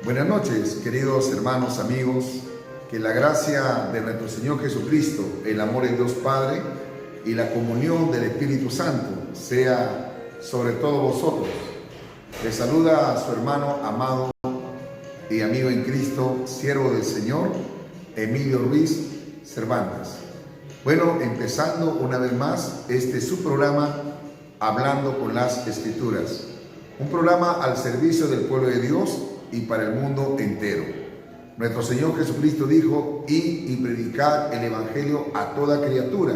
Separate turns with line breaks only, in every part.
Buenas noches, queridos hermanos, amigos. Que la gracia de nuestro Señor Jesucristo, el amor de Dios Padre y la comunión del Espíritu Santo sea sobre todos vosotros. Les saluda a su hermano amado y amigo en Cristo, siervo del Señor, Emilio Ruiz Cervantes. Bueno, empezando una vez más este su programa, Hablando con las Escrituras. Un programa al servicio del pueblo de Dios y para el mundo entero. Nuestro Señor Jesucristo dijo: id y predicad el Evangelio a toda criatura.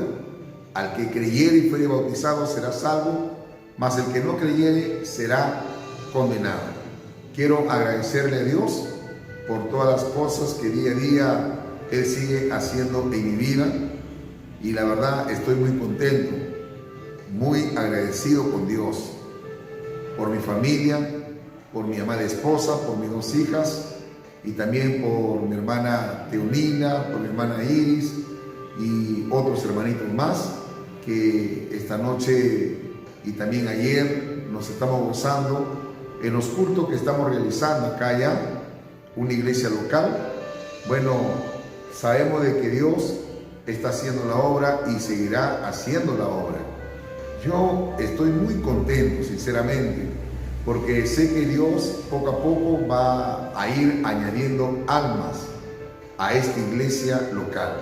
Al que creyere y fuere bautizado será salvo, mas el que no creyere será condenado. Quiero agradecerle a Dios por todas las cosas que día a día Él sigue haciendo en mi vida, y la verdad estoy muy contento, muy agradecido con Dios, por mi familia, por mi amada esposa, por mis dos hijas, y también por mi hermana Teonina, por mi hermana Iris y otros hermanitos más que esta noche y también ayer nos estamos gozando en los cultos que estamos realizando acá ya, una iglesia local. Bueno, sabemos de que Dios está haciendo la obra y seguirá haciendo la obra. Yo estoy muy contento, sinceramente, porque sé que Dios poco a poco va a ir añadiendo almas a esta iglesia local.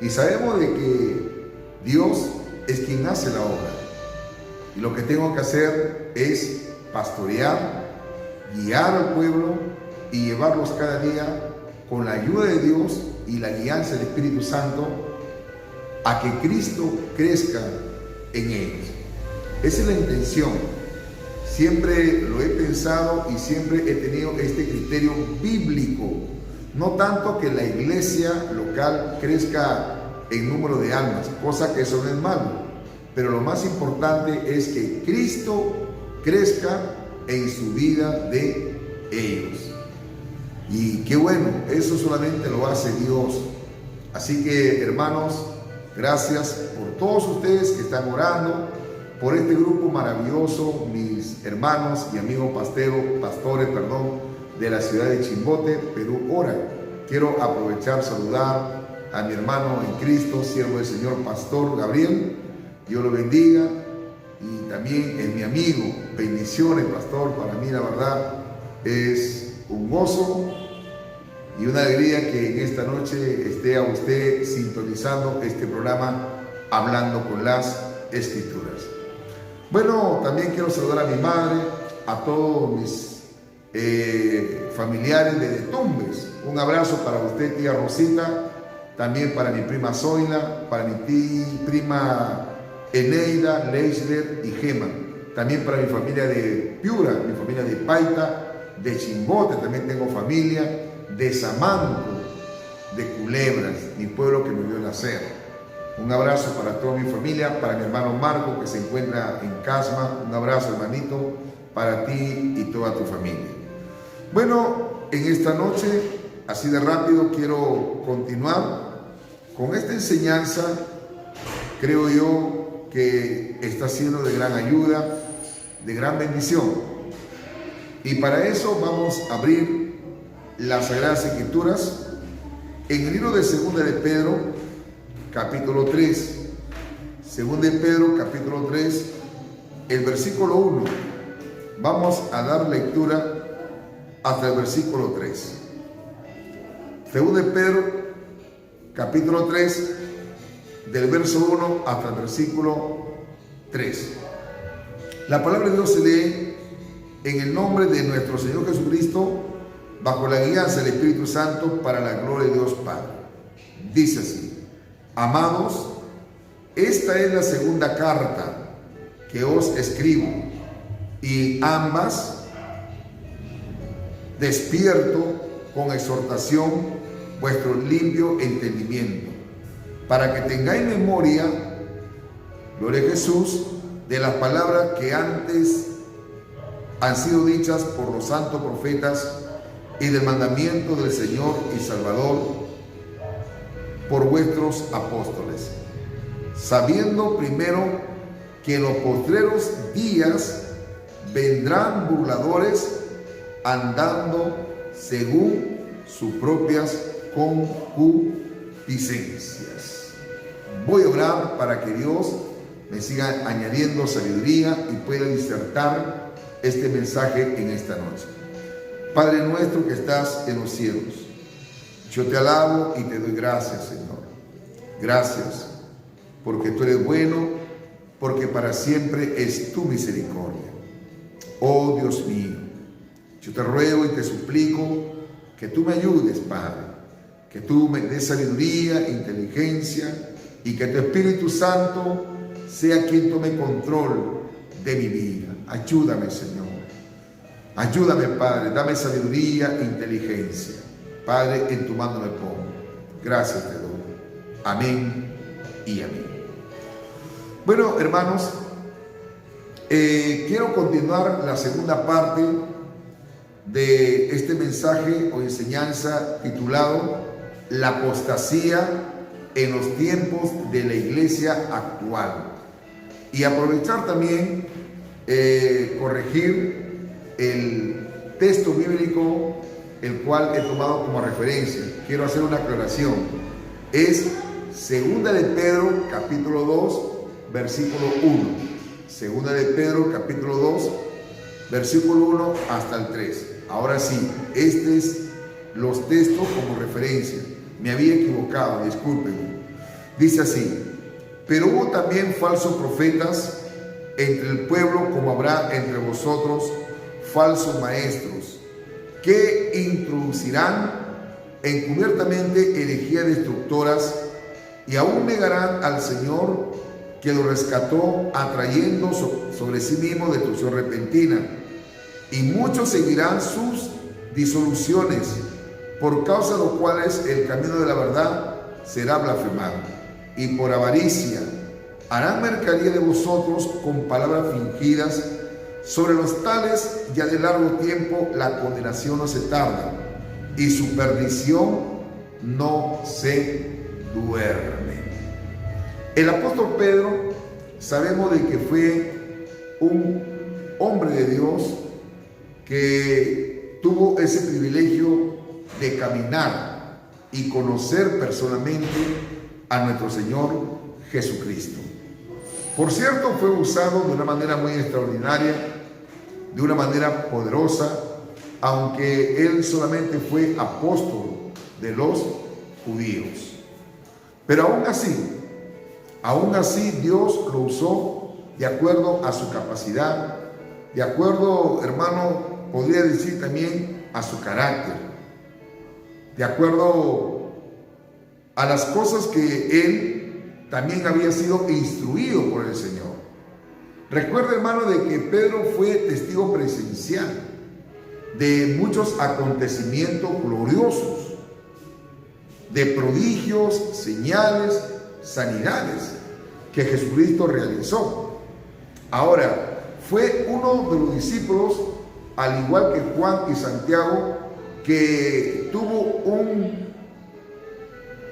Y sabemos de que Dios es quien hace la obra. Y lo que tengo que hacer es pastorear, guiar al pueblo y llevarlos cada día con la ayuda de Dios y la guianza del Espíritu Santo a que Cristo crezca en ellos. Esa es la intención. Siempre lo he pensado y siempre he tenido este criterio bíblico. No tanto que la iglesia local crezca en número de almas, cosa que eso no es malo, pero lo más importante es que Cristo crezca en su vida de ellos. Y qué bueno, eso solamente lo hace Dios. Así que, hermanos, gracias por todos ustedes que están orando por este grupo maravilloso, mis hermanos y amigos pastores de la ciudad de Chimbote, Perú, Ora. Quiero aprovechar, saludar a mi hermano en Cristo, siervo del Señor, Pastor Gabriel. Dios lo bendiga. Y también es mi amigo. Bendiciones, Pastor. Para mí, la verdad, es un gozo y una alegría que en esta noche esté a usted sintonizando este programa, Hablando con las Escrituras. Bueno, también quiero saludar a mi madre, a todos mis familiares de Tumbes. Un abrazo para usted, tía Rosita, también para mi prima Zoila, para mi prima Eneida, Leisler y Gema. También para mi familia de Piura, mi familia de Paita, de Chimbote, también tengo familia, de Samanco, de Culebras, mi pueblo que me vio nacer. Un abrazo para toda mi familia, para mi hermano Marco que se encuentra en Casma. Un abrazo, hermanito, para ti y toda tu familia. Bueno, en esta noche, así de rápido, quiero continuar con esta enseñanza. Creo yo que está siendo de gran ayuda, de gran bendición. Y para eso vamos a abrir las Sagradas Escrituras en el libro de Segunda de Pedro, capítulo 3. Segunda de Pedro, capítulo 3, el versículo 1. Vamos a dar lectura hasta el versículo 3. Segunda de Pedro, capítulo 3, del verso 1 hasta el versículo 3. La palabra de Dios se lee en el nombre de nuestro Señor Jesucristo, bajo la guianza del Espíritu Santo, para la gloria de Dios Padre. Dice así: amados, esta es la segunda carta que os escribo, y ambas despierto con exhortación vuestro limpio entendimiento, para que tengáis memoria, gloria a Jesús, de las palabras que antes han sido dichas por los santos profetas, y del mandamiento del Señor y Salvador por vuestros apóstoles, sabiendo primero que en los postreros días vendrán burladores andando según sus propias concupiscencias. Voy a orar para que Dios me siga añadiendo sabiduría y pueda disertar este mensaje en esta noche. Padre nuestro que estás en los cielos, yo te alabo y te doy gracias, Señor. Gracias porque tú eres bueno, porque para siempre es tu misericordia. Oh Dios mío, yo te ruego y te suplico que tú me ayudes, Padre, que tú me des sabiduría, inteligencia y que tu Espíritu Santo sea quien tome control de mi vida. Ayúdame, Señor. Ayúdame, Padre. Dame sabiduría e inteligencia. Padre, en tu mano me pongo. Gracias te doy. Amén y amén. Bueno, hermanos, quiero continuar la segunda parte de este mensaje o enseñanza titulado La apostasía en los tiempos de la iglesia actual. Y aprovechar también corregir el texto bíblico el cual he tomado como referencia. Quiero hacer una aclaración. Es Segunda de Pedro capítulo 2 versículo 1. Segunda de Pedro capítulo 2 versículo 1 hasta el 3. Ahora sí, este es los textos como referencia. Me había equivocado, discúlpenme. Dice así: pero hubo también falsos profetas entre el pueblo, como habrá entre vosotros falsos maestros, que introducirán encubiertamente herejías destructoras y aún negarán al Señor que lo rescató, atrayendo sobre sí mismo destrucción repentina. Y muchos seguirán sus disoluciones, por causa de los cuales el camino de la verdad será blasfemado. Y por avaricia harán mercadería de vosotros con palabras fingidas. Sobre los tales ya de largo tiempo la condenación no se tarda, y su perdición no se duerme. El apóstol Pedro, sabemos de que fue un hombre de Dios que tuvo ese privilegio de caminar y conocer personalmente a nuestro Señor Jesucristo. Por cierto, fue usado de una manera muy extraordinaria, de una manera poderosa, aunque él solamente fue apóstol de los judíos. Pero aún así Dios lo usó de acuerdo a su capacidad, de acuerdo, hermano, podría decir también a su carácter, de acuerdo a las cosas que él también había sido instruido por el Señor. Recuerda, hermano, de que Pedro fue testigo presencial de muchos acontecimientos gloriosos, de prodigios, señales, sanidades que Jesucristo realizó. Ahora, fue uno de los discípulos, al igual que Juan y Santiago, que tuvo un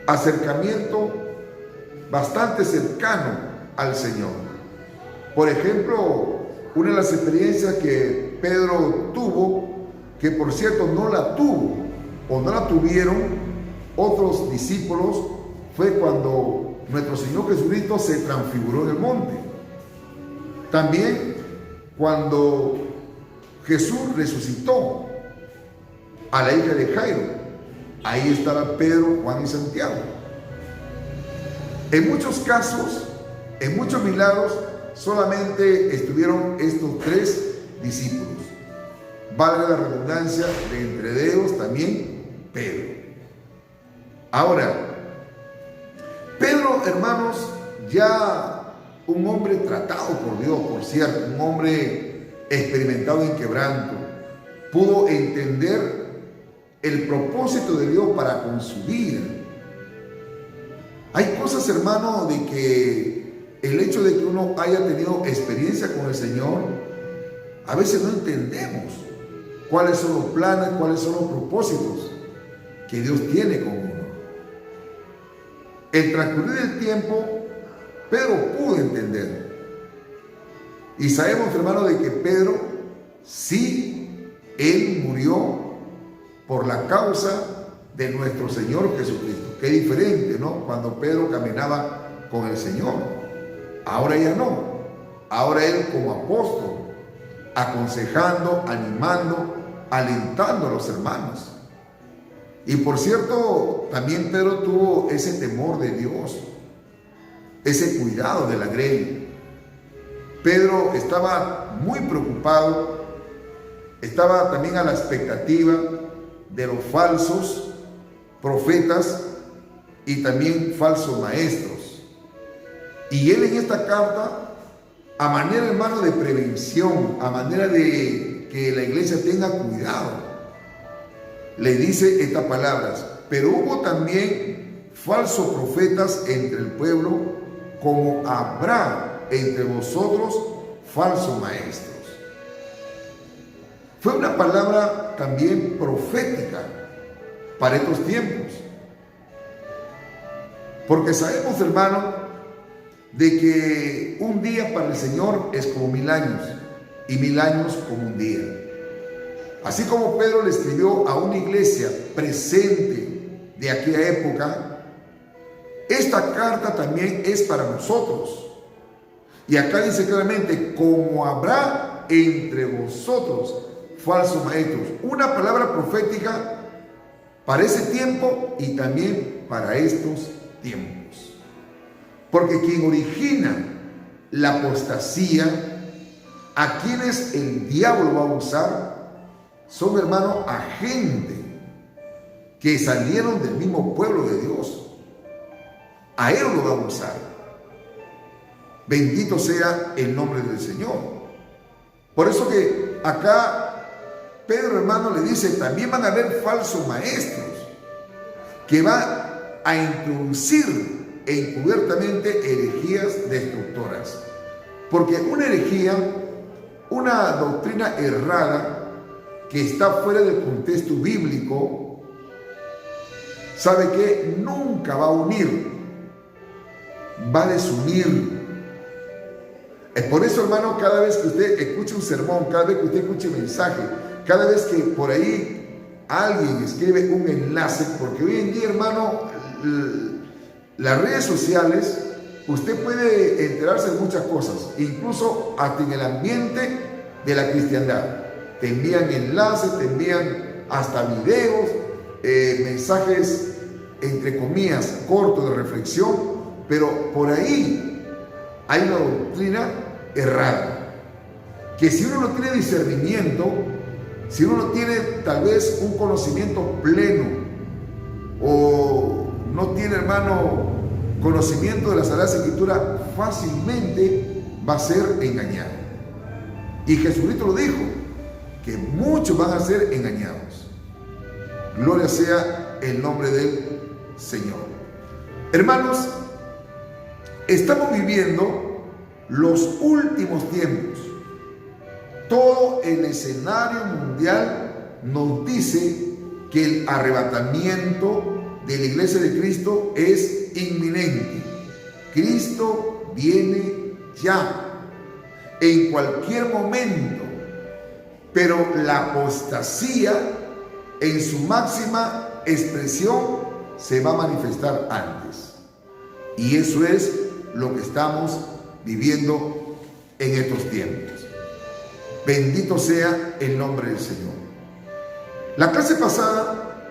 acercamiento bastante cercano al Señor. Por ejemplo, una de las experiencias que Pedro tuvo, que por cierto no la tuvo o no la tuvieron otros discípulos, fue cuando nuestro Señor Jesucristo se transfiguró en el monte. También cuando Jesús resucitó a la hija de Jairo, ahí estaban Pedro, Juan y Santiago. En muchos casos, en muchos milagros, solamente estuvieron estos tres discípulos. Valga la redundancia, de entre ellos también Pedro. Ahora, Pedro, hermanos, ya un hombre tratado por Dios, por cierto, un hombre experimentado en quebranto, pudo entender el propósito de Dios para con su vida. Hay cosas, hermano, de que el hecho de que uno haya tenido experiencia con el Señor, a veces no entendemos cuáles son los planes, cuáles son los propósitos que Dios tiene con uno. El transcurrir del tiempo, Pedro pudo entender. Y sabemos, hermano, de que Pedro, sí, él murió por la causa de nuestro Señor Jesucristo. Qué diferente, ¿no? Cuando Pedro caminaba con el Señor. Ahora ya no. Ahora él como apóstol, aconsejando, animando, alentando a los hermanos. Y por cierto, también Pedro tuvo ese temor de Dios, ese cuidado de la grey. Pedro estaba muy preocupado, estaba también a la expectativa de los falsos profetas y también falsos maestros. Y él en esta carta, a manera, hermano, de prevención, a manera de que la iglesia tenga cuidado, le dice estas palabras: pero hubo también falsos profetas entre el pueblo, como habrá entre vosotros falsos maestros. Fue una palabra también profética para estos tiempos, porque sabemos, hermano, de que un día para el Señor es como 1000 años y 1000 años como un día. Así como Pedro le escribió a una iglesia presente de aquella época, esta carta también es para nosotros. Y acá dice claramente: como habrá entre vosotros falsos maestros. Una palabra profética para ese tiempo y también para estos tiempos. Porque quien origina la apostasía, a quienes el diablo va a usar, son, hermanos, a gente que salieron del mismo pueblo de Dios. A él lo va a usar. Bendito sea el nombre del Señor. Por eso que acá Pedro, hermano, le dice: también van a haber falsos maestros que van a introducir encubiertamente herejías destructoras. Porque una herejía, una doctrina errada que está fuera del contexto bíblico, ¿sabe qué? Nunca va a unir, va a desunir. Es por eso, hermano, cada vez que usted escuche un sermón, cada vez que usted escuche un mensaje, cada vez que por ahí alguien escribe un enlace, porque hoy en día, hermano, las redes sociales, usted puede enterarse de muchas cosas, incluso hasta en el ambiente de la cristiandad. Te envían enlaces, te envían hasta videos, mensajes, entre comillas, cortos de reflexión, pero por ahí hay una doctrina errada, que si uno no tiene discernimiento, si uno no tiene tal vez un conocimiento pleno, o no tiene, hermano, conocimiento de la Sagrada Escritura, fácilmente va a ser engañado. Y Jesucristo lo dijo, que muchos van a ser engañados. Gloria sea el nombre del Señor. Hermanos, estamos viviendo los últimos tiempos. Todo el escenario mundial nos dice que el arrebatamiento de la iglesia de Cristo es inminente. Cristo viene ya, en cualquier momento. Pero la apostasía en su máxima expresión se va a manifestar antes. Y eso es lo que estamos viviendo en estos tiempos. Bendito sea el nombre del Señor. La clase pasada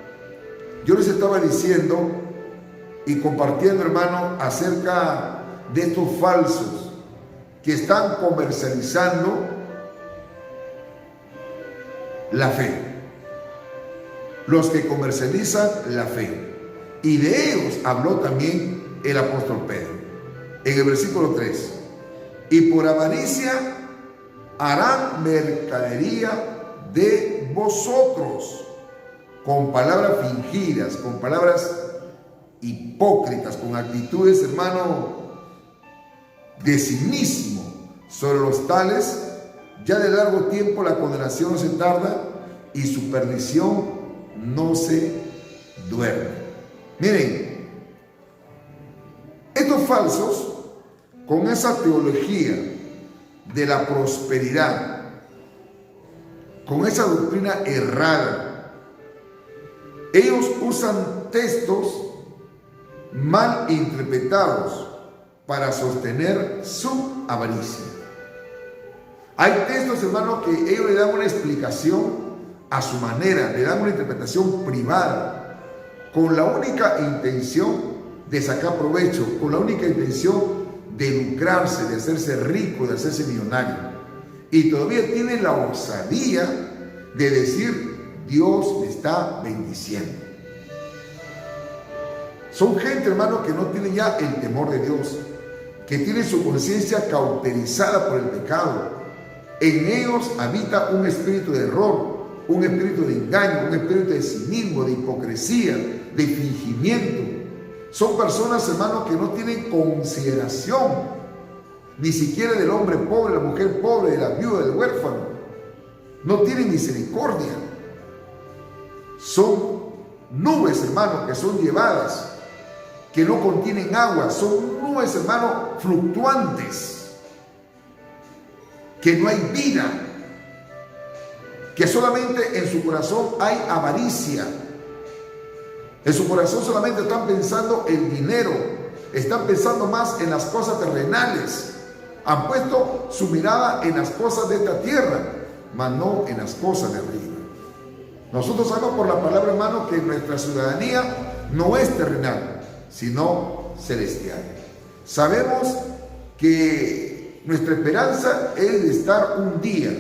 yo les estaba diciendo y compartiendo, hermano, acerca de estos falsos que están comercializando la fe. Los que comercializan la fe. Y de ellos habló también el apóstol Pedro. En el versículo 3. Y por avaricia harán mercadería de vosotros, con palabras fingidas, con palabras hipócritas, con actitudes, hermano, de cinismo. Sobre los tales, ya de largo tiempo la condenación no se tarda y su perdición no se duerme. Miren, estos falsos, con esa teología de la prosperidad, con esa doctrina errada, Ellos usan textos mal interpretados para sostener su avaricia. Hay textos, hermanos, que ellos le dan una explicación a su manera, le dan una interpretación privada, con la única intención de sacar provecho, con la única intención de lucrarse, de hacerse rico, de hacerse millonario. Y todavía tienen la osadía de decir: Dios me está bendiciendo. Son gente, hermano, que no tiene ya el temor de Dios, que tiene su conciencia cauterizada por el pecado. En ellos habita un espíritu de error, un espíritu de engaño, un espíritu de cinismo, de hipocresía, de fingimiento. Son personas, hermanos, que no tienen consideración ni siquiera del hombre pobre, de la mujer pobre, de la viuda, del huérfano. No tienen misericordia. Son nubes, hermanos, que son llevadas, que no contienen agua. Son nubes, hermanos, fluctuantes, que no hay vida, que solamente en su corazón hay avaricia. En su corazón solamente están pensando en dinero, están pensando más en las cosas terrenales. Han puesto su mirada en las cosas de esta tierra, mas no en las cosas de arriba. Nosotros sabemos por la palabra, hermano, que nuestra ciudadanía no es terrenal, sino celestial. Sabemos que nuestra esperanza es de estar un día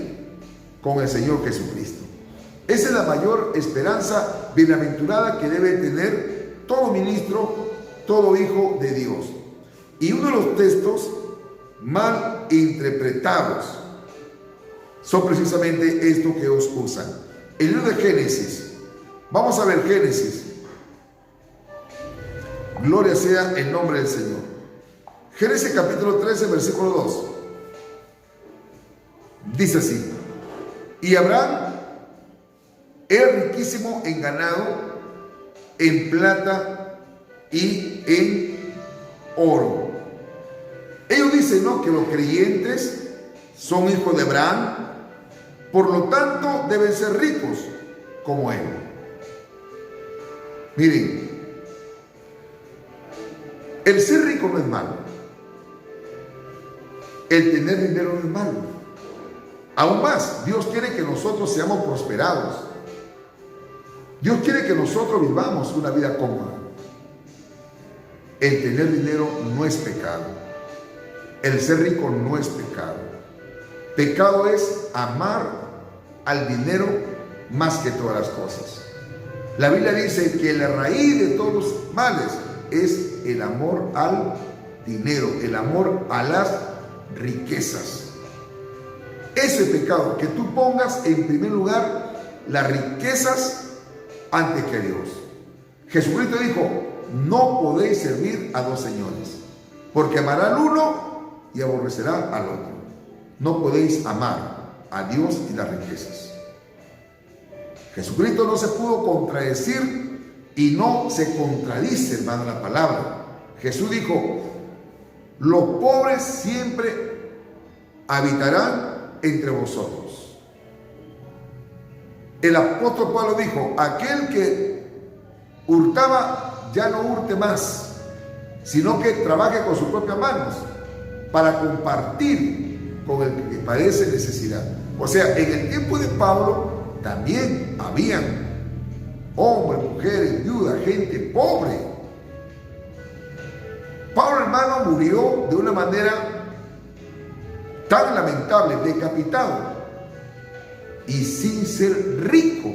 con el Señor Jesucristo. Esa es la mayor esperanza bienaventurada que debe tener todo ministro, todo hijo de Dios. Y uno de los textos mal interpretados son precisamente esto que os usan. El libro de Génesis. Vamos a ver Génesis. Gloria sea el nombre del Señor. Génesis capítulo 13, versículo 2. Dice así: y Abraham era riquísimo en ganado, en plata y en oro. Ellos dicen, ¿no?, que los creyentes son hijos de Abraham, por lo tanto deben ser ricos como él. Miren, el ser rico no es malo, el tener dinero no es malo. Aún más, Dios quiere que nosotros seamos prosperados. Dios quiere que nosotros vivamos una vida cómoda. El tener dinero no es pecado. El ser rico no es pecado. Pecado es amar al dinero más que todas las cosas. La Biblia dice que la raíz de todos los males es el amor al dinero, el amor a las riquezas. Ese pecado, que tú pongas en primer lugar las riquezas antes que Dios. Jesucristo dijo: no podéis servir a dos señores, porque amará al uno y aborrecerá al otro. No podéis amar a Dios y las riquezas. Jesucristo no se pudo contradecir y no se contradice, hermano, la palabra. Jesús dijo: los pobres siempre habitarán entre vosotros. El apóstol Pablo dijo: aquel que hurtaba ya no hurte más, sino que trabaje con sus propias manos para compartir con el que padece necesidad. O sea, en el tiempo de Pablo también habían hombres, mujeres, viudas, gente pobre. Pablo, hermano, murió de una manera tan lamentable, decapitado, y sin ser rico,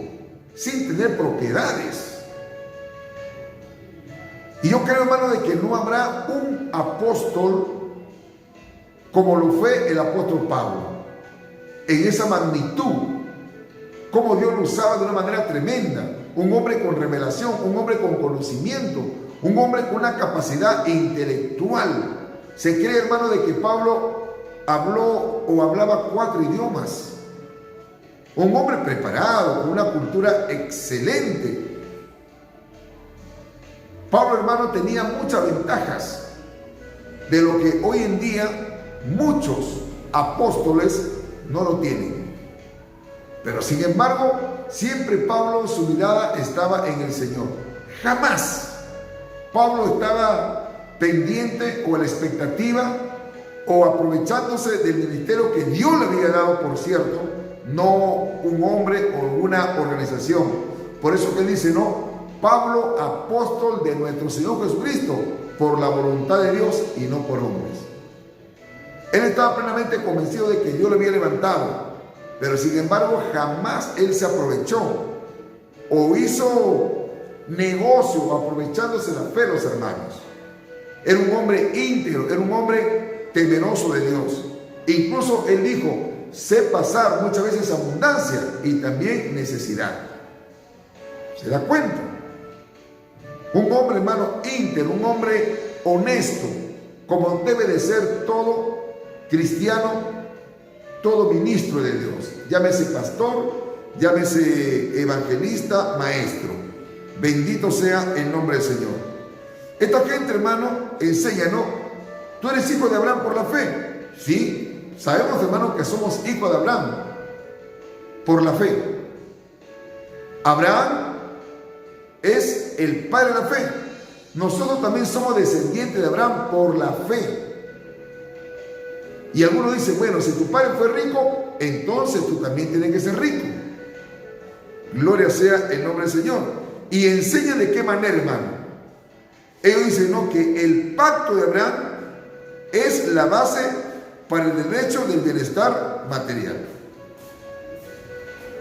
sin tener propiedades. Y yo creo, hermano, de que no habrá un apóstol como lo fue el apóstol Pablo, en esa magnitud, como Dios lo usaba de una manera tremenda. Un hombre con revelación, un hombre con conocimiento, un hombre con una capacidad intelectual. Se cree, hermano, de que Pablo habló o hablaba 4 idiomas. Un hombre preparado, con una cultura excelente. Pablo, hermano, tenía muchas ventajas de lo que hoy en día muchos apóstoles no lo tienen. Pero sin embargo, siempre Pablo, su mirada estaba en el Señor. Jamás Pablo estaba pendiente o a la expectativa o aprovechándose del ministerio que Dios le había dado, por cierto, no un hombre o una organización. Por eso que él dice, no, Pablo, apóstol de nuestro Señor Jesucristo, por la voluntad de Dios y no por hombres. Él estaba plenamente convencido de que Dios le había levantado, pero sin embargo jamás él se aprovechó o hizo negocio aprovechándose de la fe, los hermanos. Era un hombre íntegro, era un hombre temeroso de Dios. Incluso él dijo, sé pasar muchas veces abundancia y también necesidad. ¿Se da cuenta? Un hombre, hermano, íntegro, un hombre honesto, como debe de ser todo cristiano, todo ministro de Dios. Llámese pastor, llámese evangelista, maestro. Bendito sea el nombre del Señor. Esta gente, hermano, enseña, ¿no? Tú eres hijo de Abraham por la fe. Sí, sabemos, hermano, que somos hijos de Abraham por la fe. Abraham es el padre de la fe. Nosotros también somos descendientes de Abraham por la fe. Y algunos dicen, bueno, si tu padre fue rico, entonces tú también tienes que ser rico. Gloria sea el nombre del Señor. Y enseña de qué manera, hermano. Ellos dicen, no, que el pacto de Abraham es la base para el derecho del bienestar material.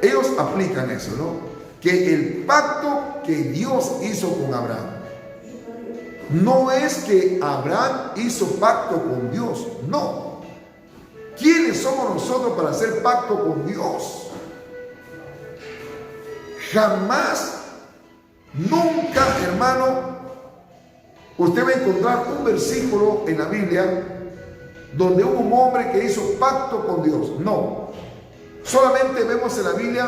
Ellos aplican eso, ¿no? Que el pacto que Dios hizo con Abraham no es que Abraham hizo pacto con Dios, no. ¿Quiénes somos nosotros para hacer pacto con Dios? Jamás, nunca, hermano, usted va a encontrar un versículo en la Biblia donde hubo un hombre que hizo pacto con Dios. No. Solamente vemos en la Biblia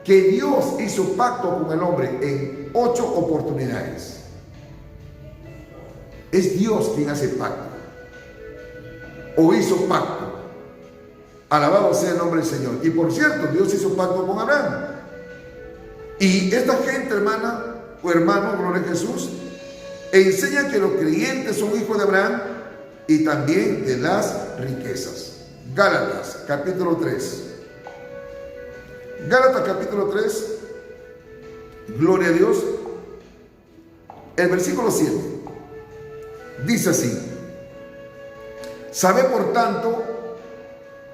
que Dios hizo pacto con el hombre en 8 oportunidades. Es Dios quien hace pacto. O hizo pacto. Alabado sea el nombre del Señor. Y por cierto, Dios hizo pacto con Abraham. Y esta gente, hermana o hermano, gloria a Jesús, enseña que los creyentes son hijos de Abraham y también de las riquezas. Gálatas, capítulo 3. Gálatas, capítulo 3. Gloria a Dios. El versículo 7. Dice así. Sabe por tanto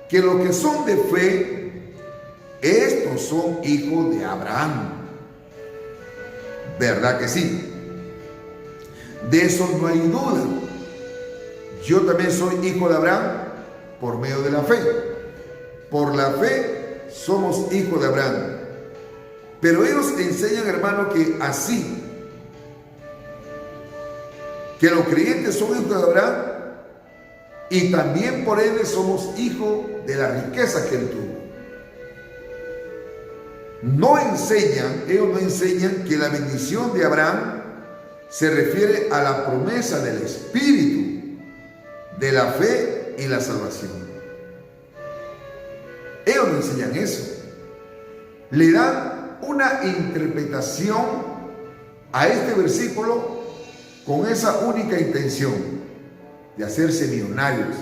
que los que son de fe, estos son hijos de Abraham. ¿Verdad que sí? De eso no hay duda. Yo también soy hijo de Abraham por medio de la fe. Por la fe somos hijos de Abraham. Pero ellos enseñan, hermano, que así, que los creyentes son hijos de Abraham y también por él somos hijos de la riqueza que él tuvo. No enseñan, ellos no enseñan que la bendición de Abraham se refiere a la promesa del Espíritu, de la fe y la salvación. Ellos no enseñan eso. Le dan una interpretación a este versículo con esa única intención de hacerse millonarios,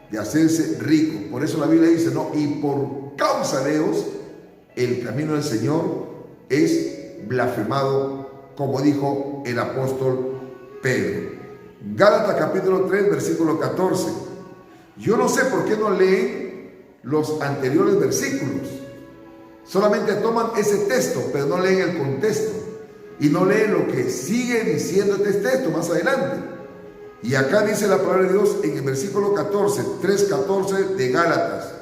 de hacerse ricos. Por eso la Biblia dice, no, y por causa de ellos, el camino del Señor es blasfemado, como dijo el apóstol Pedro. Gálatas capítulo 3, versículo 14. Yo no sé por qué no leen los anteriores versículos. Solamente toman ese texto, pero no leen el contexto. Y no leen lo que sigue diciendo este texto más adelante. Y acá dice la palabra de Dios en el versículo 14, 3:14 de Gálatas.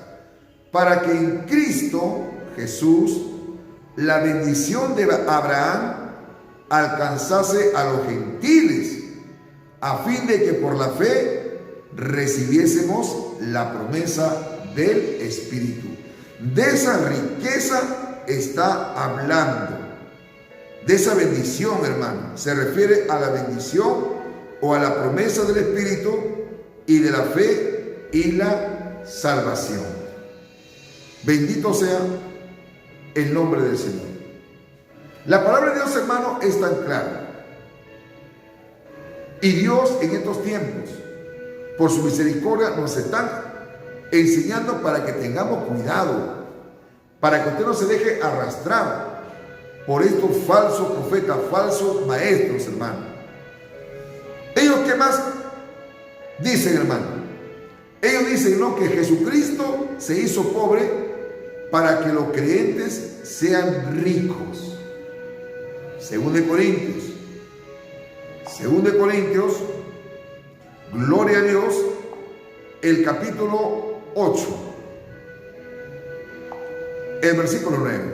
Para que en Cristo Jesús la bendición de Abraham alcanzase a los gentiles, a fin de que por la fe recibiésemos la promesa del Espíritu. De esa riqueza está hablando, de esa bendición, hermano. Se refiere a la bendición o a la promesa del Espíritu y de la fe y la salvación. Bendito sea el nombre del Señor. La palabra de Dios, hermano, es tan clara. Y Dios en estos tiempos, por su misericordia, nos está enseñando para que tengamos cuidado, para que usted no se deje arrastrar por estos falsos profetas, falsos maestros, hermano. Ellos, ¿qué más dicen, hermano? Ellos dicen, ¿no?, que Jesucristo se hizo pobre para que los creyentes sean ricos. Según de Corintios, gloria a Dios, el capítulo 8, el versículo 9.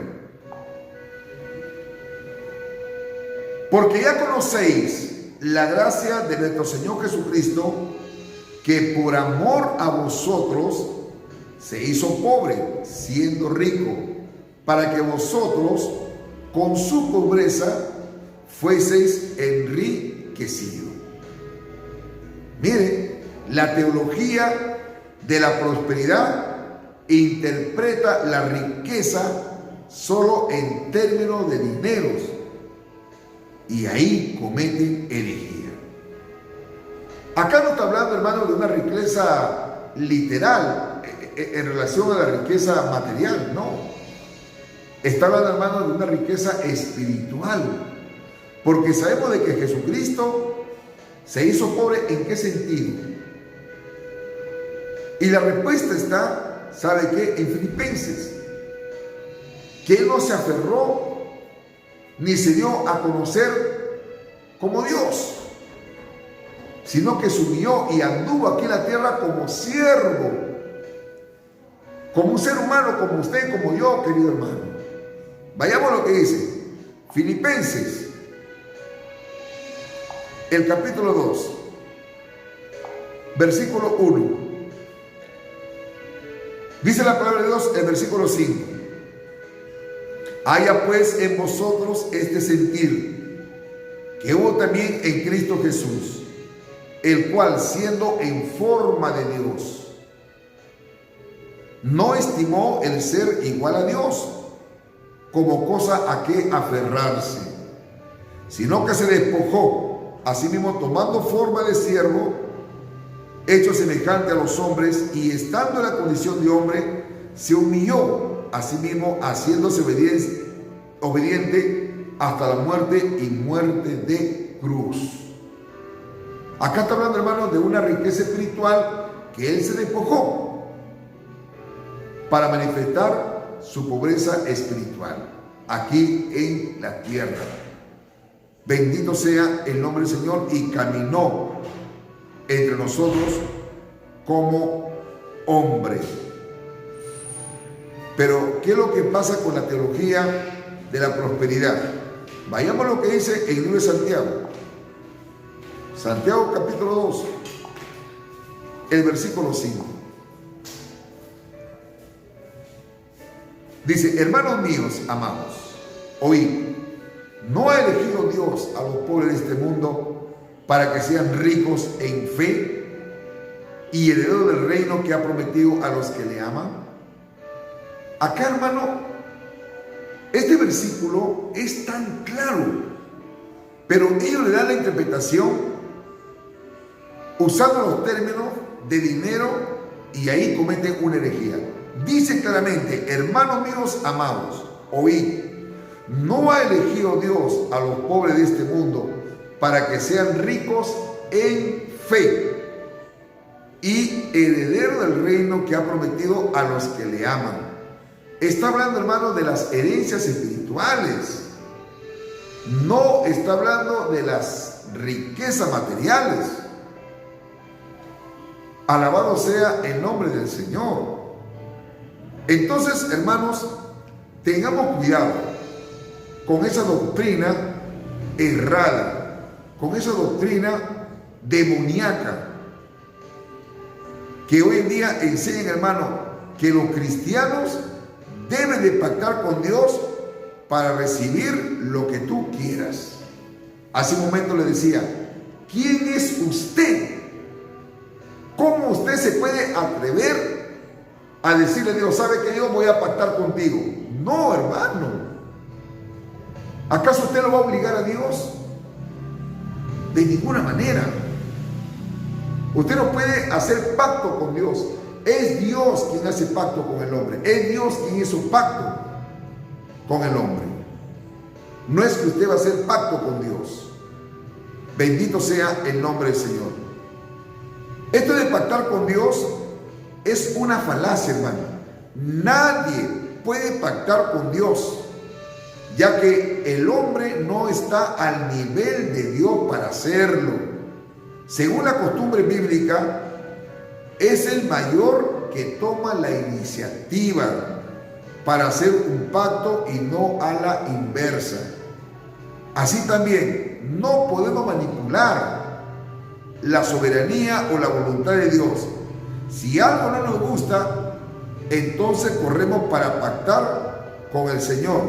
Porque ya conocéis la gracia de nuestro Señor Jesucristo, que por amor a vosotros se hizo pobre, siendo rico, para que vosotros con su pobreza fueseis enriquecidos. Mire, la teología de la prosperidad interpreta la riqueza solo en términos de dineros, y ahí cometen herejía. Acá no está hablando, hermano, de una riqueza literal en relación a la riqueza material, no. Está hablando, hermano, de una riqueza espiritual, porque sabemos de que Jesucristo se hizo pobre. ¿En qué sentido? Y la respuesta está, ¿sabe qué?, en Filipenses, que Él no se aferró ni se dio a conocer como Dios, sino que subió y anduvo aquí en la tierra como siervo, como un ser humano, como usted, como yo, querido hermano. Vayamos a lo que dice Filipenses, el capítulo 2, versículo 1. Dice la palabra de Dios, el versículo 5. Haya pues en vosotros este sentir que hubo también en Cristo Jesús, el cual, siendo en forma de Dios, no estimó el ser igual a Dios como cosa a que aferrarse, sino que se despojó a sí mismo, tomando forma de siervo, hecho semejante a los hombres, y estando en la condición de hombre, se humilló a sí mismo, haciéndose obediente hasta la muerte, y muerte de cruz. Acá está hablando, hermano, de una riqueza espiritual que Él se despojó para manifestar su pobreza espiritual aquí en la tierra. Bendito sea el nombre del Señor. Y caminó entre nosotros como hombre. Pero, ¿qué es lo que pasa con la teología de la prosperidad? Vayamos a lo que dice el libro de Santiago. Santiago capítulo 2, el versículo 5. Dice: hermanos míos amados, oíd, ¿no ha elegido Dios a los pobres de este mundo para que sean ricos en fe y herederos del reino que ha prometido a los que le aman? Acá, hermano, este versículo es tan claro, pero ellos le dan la interpretación usando los términos de dinero, y ahí cometen una herejía. Dice claramente: hermanos míos amados, oíd, ¿no ha elegido Dios a los pobres de este mundo para que sean ricos en fe y herederos del reino que ha prometido a los que le aman? Está hablando, hermano, de las herencias espirituales. No está hablando de las riquezas materiales. Alabado sea el nombre del Señor. Entonces, hermanos, tengamos cuidado con esa doctrina errada, con esa doctrina demoníaca que hoy en día enseñan, hermano, que los cristianos deben de pactar con Dios para recibir lo que tú quieras. Hace un momento le decía: ¿quién es usted? ¿Cómo usted se puede atrever a decirle a Dios: sabe que yo voy a pactar contigo? No, hermano. ¿Acaso usted lo va a obligar a Dios? De ninguna manera. Usted no puede hacer pacto con Dios. Es Dios quien hace pacto con el hombre. Es Dios quien hizo pacto con el hombre. No es que usted va a hacer pacto con Dios. Bendito sea el nombre del Señor. Esto de pactar con Dios es una falacia, hermano. Nadie puede pactar con Dios, ya que el hombre no está al nivel de Dios para hacerlo. Según la costumbre bíblica, es el mayor que toma la iniciativa para hacer un pacto y no a la inversa. Así también, no podemos manipular la soberanía o la voluntad de Dios. Si algo no nos gusta, entonces corremos para pactar con el Señor.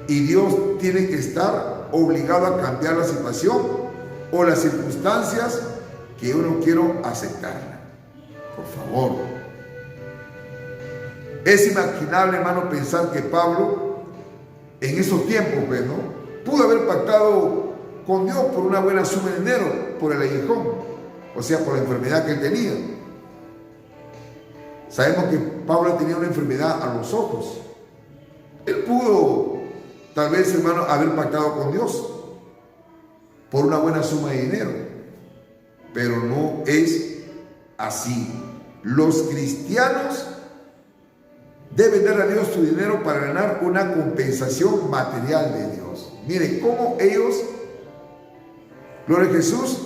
Y Dios tiene que estar obligado a cambiar la situación o las circunstancias que yo no quiero aceptar. Por favor. Es inimaginable, hermano, pensar que Pablo, en esos tiempos, pues, ¿no?, pudo haber pactado con Dios por una buena suma de dinero, por el aguijón, o sea, por la enfermedad que él tenía. Sabemos que Pablo tenía una enfermedad a los ojos. Él pudo, tal vez, hermano, haber pactado con Dios por una buena suma de dinero, pero no es así. Los cristianos deben dar a Dios su dinero para ganar una compensación material de Dios. Miren cómo ellos, gloria a Jesús,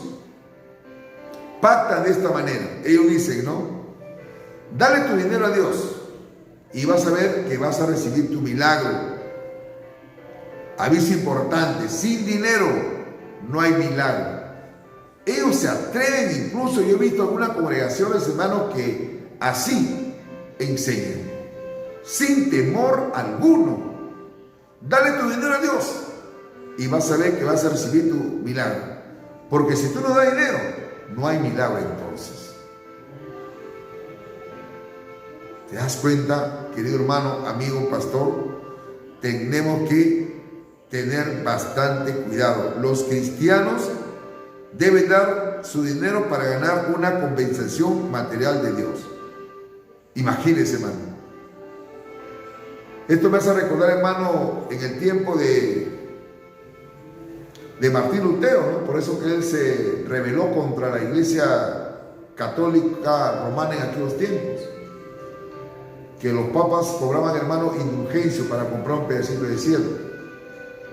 pactan de esta manera. Ellos dicen, ¿no?, dale tu dinero a Dios y vas a ver que vas a recibir tu milagro. Aviso importante: sin dinero no hay milagro. Ellos se atreven, incluso yo he visto algunas congregaciones, hermanos, que así enseñan, sin temor alguno. Dale tu dinero a Dios y vas a ver que vas a recibir tu milagro. Porque si tú no das dinero, no hay milagro entonces. ¿Te das cuenta, querido hermano, amigo, pastor? Tenemos que tener bastante cuidado. Los cristianos deben dar su dinero para ganar una compensación material de Dios. Imagínense, hermano. Esto me hace recordar, hermano, en el tiempo de Martín Lutero, ¿no? Por eso que él se rebeló contra la iglesia católica romana en aquellos tiempos. Que los papas cobraban, hermano, indulgencia para comprar un pedacito de cielo.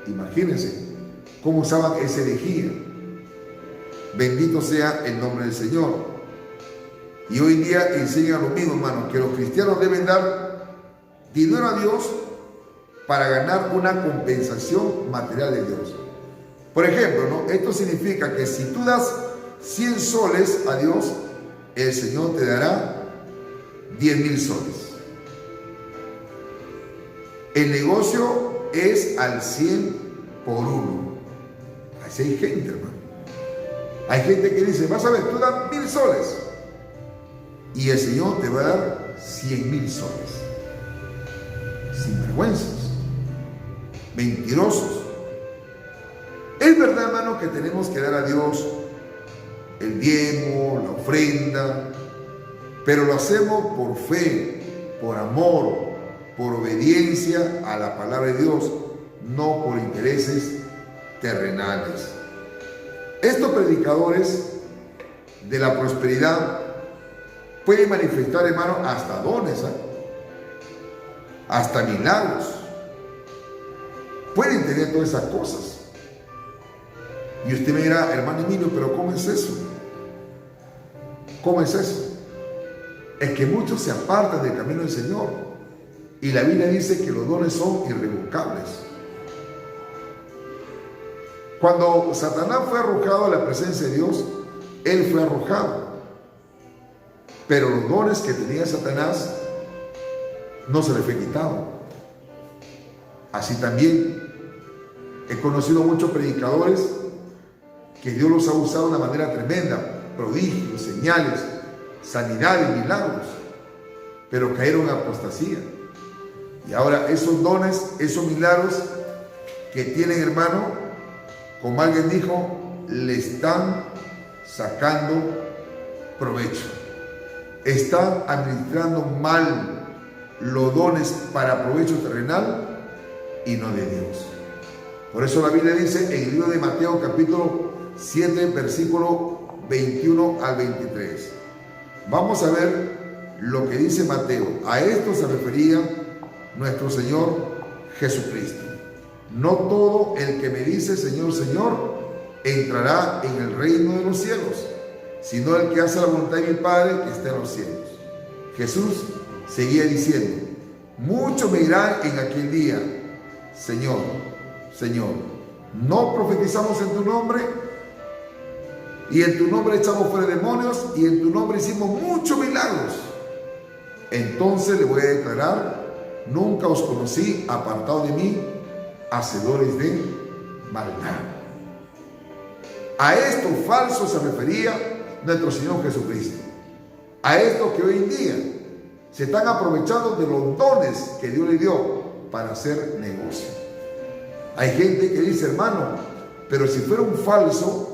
Imagínense cómo usaban esa herejía. Bendito sea el nombre del Señor. Y hoy en día enseñan lo mismo, hermano, que los cristianos deben dar dinero a Dios para ganar una compensación material de Dios. Por ejemplo, ¿no?, esto significa que si tú das 100 soles a Dios, el Señor te dará 10,000 soles. El negocio es al 100 por 1. Así hay gente, hermano. Hay gente que dice, vas a ver, tú das 1,000 soles y el Señor te va a dar 100,000 soles. Sinvergüenzas, mentirosos. Es verdad, hermano, que tenemos que dar a Dios el diezmo, la ofrenda, pero lo hacemos por fe, por amor, por obediencia a la palabra de Dios, no por intereses terrenales. Estos predicadores de la prosperidad pueden manifestar, hermano, hasta dones, hasta milagros. Pueden tener todas esas cosas. Y usted me dirá, hermano Emilio, pero ¿cómo es eso? ¿Cómo es eso? Es que muchos se apartan del camino del Señor. Y la Biblia dice que los dones son irrevocables. Cuando Satanás fue arrojado a la presencia de Dios, él fue arrojado. Pero los dones que tenía Satanás no se le fue quitado. Así también he conocido muchos predicadores que Dios los ha usado de una manera tremenda, prodigios, señales, sanidades, milagros, pero cayeron en apostasía. Y ahora esos dones, esos milagros que tienen, hermano, como alguien dijo, le están sacando provecho. Están administrando mal los dones para provecho terrenal y no de Dios. Por eso la Biblia dice en el libro de Mateo capítulo 7, versículo 21 al 23. Vamos a ver lo que dice Mateo. A esto se refería nuestro Señor Jesucristo. No todo el que me dice Señor, Señor, entrará en el reino de los cielos, sino el que hace la voluntad de mi Padre que está en los cielos. Jesús seguía diciendo: muchos me dirán en aquel día, Señor, Señor, ¿no profetizamos en tu nombre? Y en tu nombre echamos fuera demonios, y en tu nombre hicimos muchos milagros. Entonces le voy a declarar: nunca os conocí, apartado de mí, hacedores de maldad. A estos falsos se refería nuestro Señor Jesucristo. A estos que hoy en día se están aprovechando de los dones que Dios le dio para hacer negocio. Hay gente que dice: hermano, pero si fuera un falso,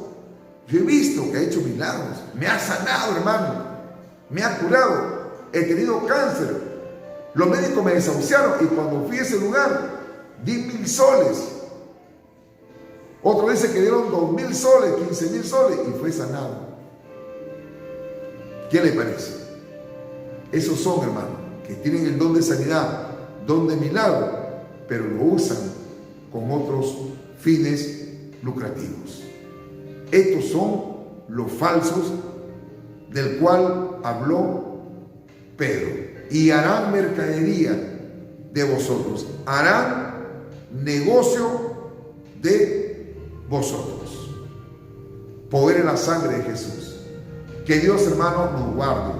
yo he visto que ha hecho milagros, me ha sanado, hermano, me ha curado, he tenido cáncer, los médicos me desahuciaron y cuando fui a ese lugar di 1,000 soles. Otro dice que dieron 2,000 soles, 15,000 soles y fue sanado. ¿Qué le parece? Esos son, hermano, que tienen el don de sanidad, don de milagro, pero lo usan con otros fines lucrativos. Estos son los falsos del cual habló Pedro. Y harán mercadería de vosotros, harán negocio de vosotros. Poder en la sangre de Jesús. Que Dios, hermano, nos guarde,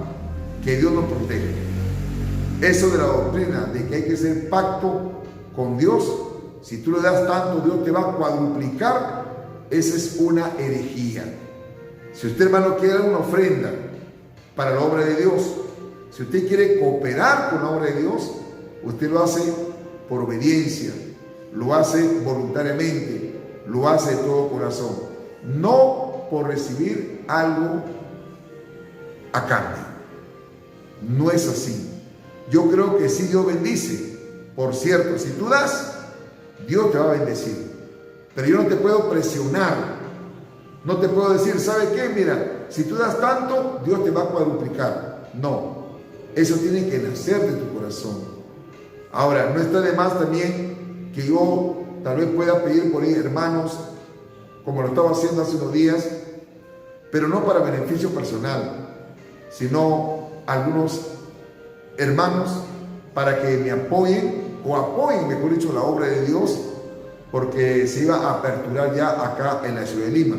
que Dios nos proteja. Eso de la doctrina de que hay que hacer pacto con Dios, si tú le das tanto, Dios te va a cuadruplicar. Esa es una herejía. Si usted, hermano, quiere dar una ofrenda para la obra de Dios, si usted quiere cooperar con la obra de Dios, usted lo hace por obediencia, lo hace voluntariamente, lo hace de todo corazón, no por recibir algo a cambio. No es así. Yo creo que sí, Dios bendice. Por cierto, si tú das, Dios te va a bendecir. Pero yo no te puedo presionar. No te puedo decir: ¿sabe qué? Mira, si tú das tanto, Dios te va a cuadruplicar. No. Eso tiene que nacer de tu corazón. Ahora, no está de más también que yo tal vez pueda pedir por ahí hermanos, como lo estaba haciendo hace unos días, pero no para beneficio personal, sino algunos hermanos para que me apoyen, o apoyen, mejor dicho, la obra de Dios, porque se iba a aperturar ya acá en la ciudad de Lima.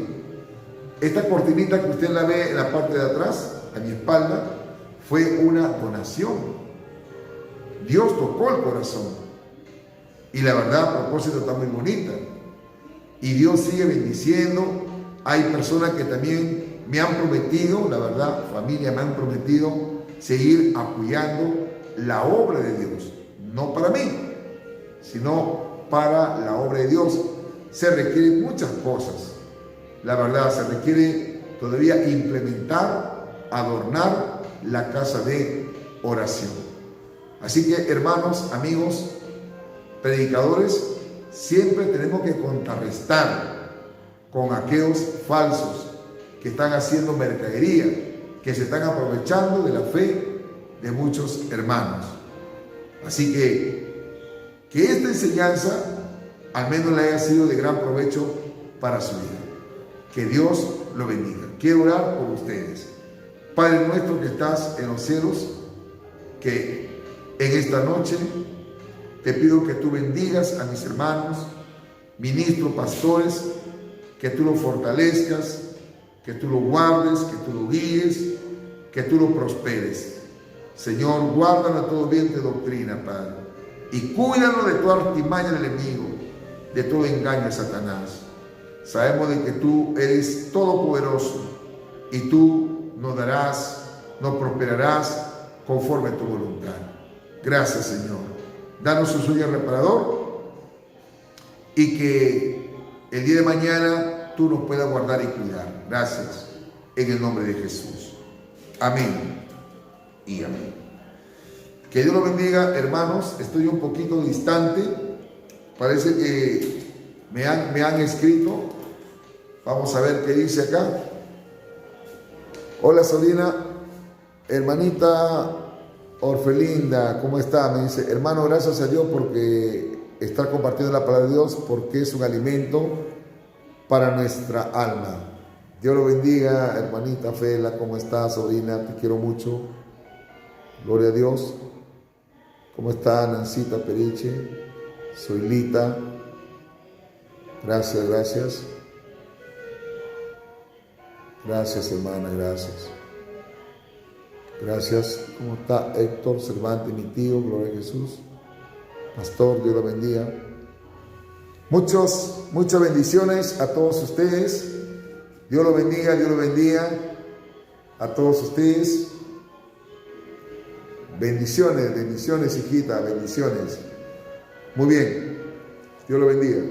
Esta cortinita que usted la ve en la parte de atrás, a mi espalda, fue una donación. Dios tocó el corazón. Y la verdad, a propósito, está muy bonita. Y Dios sigue bendiciendo. Hay personas que también me han prometido, la verdad, familia, me han prometido seguir apoyando la obra de Dios. No para mí, sino para la obra de Dios. Se requieren muchas cosas. La verdad, se requiere todavía implementar, adornar la casa de oración. Así que, hermanos, amigos, predicadores, siempre tenemos que contrarrestar con aquellos falsos que están haciendo mercadería, que se están aprovechando de la fe de muchos hermanos. Así que esta enseñanza al menos le haya sido de gran provecho para su vida. Que Dios lo bendiga. Quiero orar por ustedes. Padre nuestro que estás en los cielos, que en esta noche te pido que tú bendigas a mis hermanos, ministros, pastores, que tú los fortalezcas, que tú los guardes, que tú los guíes, que tú los prosperes. Señor, guárdalo de todo viento de doctrina, Padre, y cuídalo de toda artimaña del enemigo, de todo engaño de Satanás. Sabemos de que tú eres todopoderoso y tú nos darás, nos prosperarás conforme a tu voluntad. Gracias, Señor. danos un sueño reparador y que el día de mañana tú nos puedas guardar y cuidar. Gracias, en el nombre de Jesús. Amén y amén. Que Dios los bendiga, hermanos. Estoy un poquito distante. Parece que me han escrito. Vamos a ver qué dice acá. Hola, sobrina, hermanita Orfelinda, ¿cómo está? Me dice, hermano, gracias a Dios porque está compartiendo la palabra de Dios, porque es un alimento para nuestra alma. Dios lo bendiga, hermanita Fela, ¿cómo está, sobrina? Te quiero mucho. Gloria a Dios. ¿Cómo está, Nancita Periche? Soy Lita. Gracias, gracias. Gracias, hermana, gracias. Gracias. ¿Cómo está Héctor Cervantes, mi tío? Gloria a Jesús. Pastor, Dios lo bendiga. Muchas bendiciones a todos ustedes. Dios lo bendiga a todos ustedes. Bendiciones, hijita, bendiciones. Muy bien. Dios lo bendiga.